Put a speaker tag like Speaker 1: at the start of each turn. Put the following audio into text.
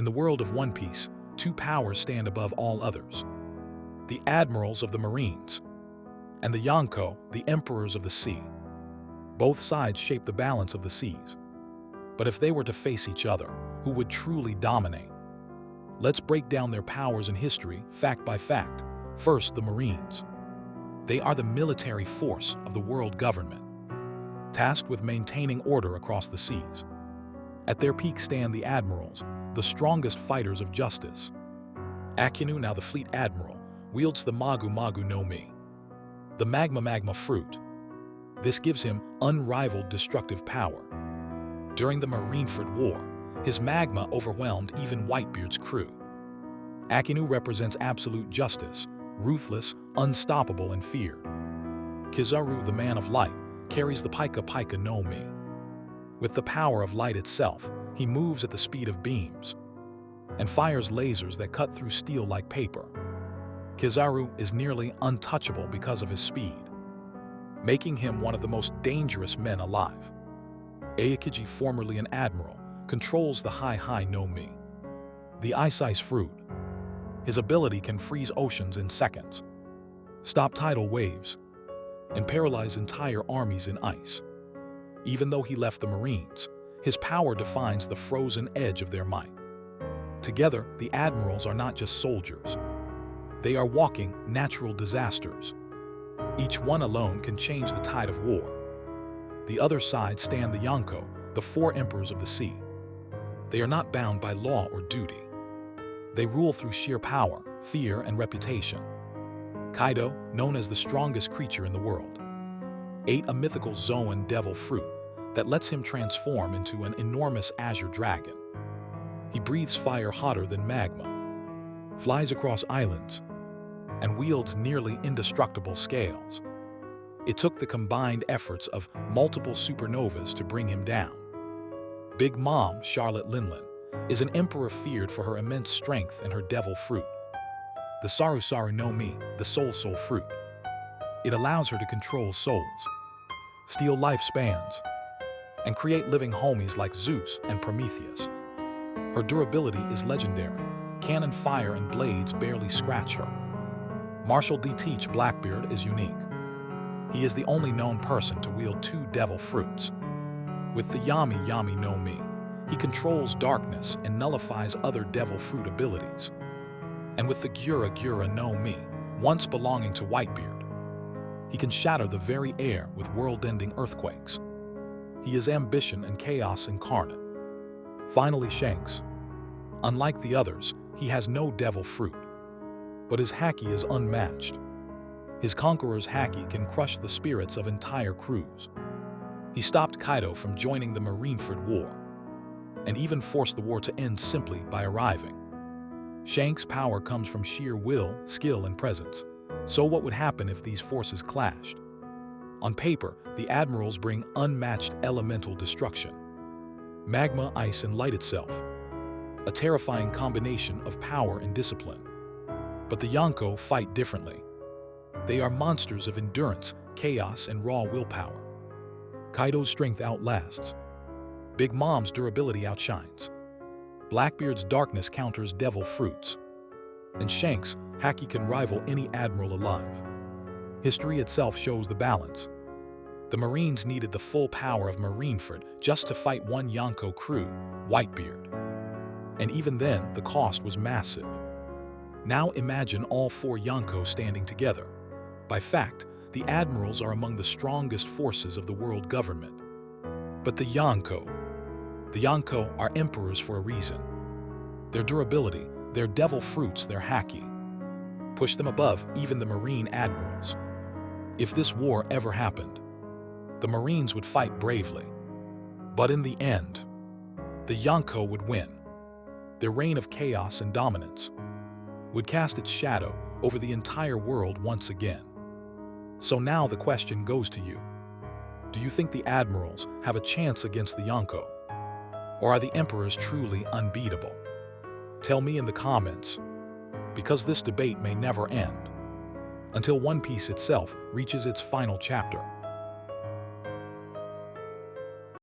Speaker 1: In the world of One Piece, two powers stand above all others: the Admirals of the Marines and the Yonko, the Emperors of the Sea. Both sides shape the balance of the seas. But if they were to face each other, who would truly dominate? Let's break down their powers and history, fact by fact. First, the Marines. They are the military force of the world government, tasked with maintaining order across the seas. At their peak stand the Admirals, the strongest fighters of justice. Akainu, now the fleet admiral, wields the Magu no Mi, the magma fruit. This gives him unrivaled destructive power. During the Marineford War, his magma overwhelmed even Whitebeard's crew. Akainu represents absolute justice, ruthless, unstoppable, and feared. Kizaru, the man of light, carries the Pika no Mi. With the power of light itself, he moves at the speed of beams and fires lasers that cut through steel like paper. Kizaru is nearly untouchable because of his speed, making him one of the most dangerous men alive. Aokiji, formerly an admiral, controls the Hai no Mi, the ice fruit. His ability can freeze oceans in seconds, stop tidal waves, and paralyze entire armies in ice. Even though he left the Marines, his power defines the frozen edge of their might. Together, the Admirals are not just soldiers. They are walking natural disasters. Each one alone can change the tide of war. The other side stand the Yonko, the four emperors of the sea. They are not bound by law or duty. They rule through sheer power, fear, and reputation. Kaido, known as the strongest creature in the world, ate a mythical Zoan devil fruit that lets him transform into an enormous azure dragon. He breathes fire hotter than magma, flies across islands, and wields nearly indestructible scales. It took the combined efforts of multiple supernovas to bring him down. Big Mom, Charlotte Linlin, is an emperor feared for her immense strength and her devil fruit, the Saru no Mi, the soul fruit. It allows her to control souls, steal lifespans, and create living homies like Zeus and Prometheus. Her durability is legendary. Cannon fire and blades barely scratch her. Marshal D. Teach Blackbeard is unique. He is the only known person to wield two devil fruits. With the Yami no Mi, he controls darkness and nullifies other devil fruit abilities. And with the Gura no Mi, once belonging to Whitebeard, he can shatter the very air with world-ending earthquakes. He is ambition and chaos incarnate. Finally, Shanks. Unlike the others, he has no devil fruit, but his Haki is unmatched. His conqueror's Haki can crush the spirits of entire crews. He stopped Kaido from joining the Marineford War, and even forced the war to end simply by arriving. Shanks' power comes from sheer will, skill, and presence. So what would happen if these forces clashed? On paper, the Admirals bring unmatched elemental destruction. Magma, ice, and light itself. A terrifying combination of power and discipline. But the Yonko fight differently. They are monsters of endurance, chaos, and raw willpower. Kaido's strength outlasts. Big Mom's durability outshines. Blackbeard's darkness counters devil fruits. And Shanks' Haki can rival any admiral alive. History itself shows the balance. The Marines needed the full power of Marineford just to fight one Yonko crew, Whitebeard. And even then, the cost was massive. Now imagine all four Yonko standing together. By fact, the Admirals are among the strongest forces of the world government. But the Yonko are emperors for a reason. Their durability, their devil fruits, their Haki, push them above even the Marine Admirals. If this war ever happened, the Marines would fight bravely. But in the end, the Yonko would win. Their reign of chaos and dominance would cast its shadow over the entire world once again. So now the question goes to you. Do you think the Admirals have a chance against the Yonko? Or are the Emperors truly unbeatable? Tell me in the comments, because this debate may never end until One Piece itself reaches its final chapter.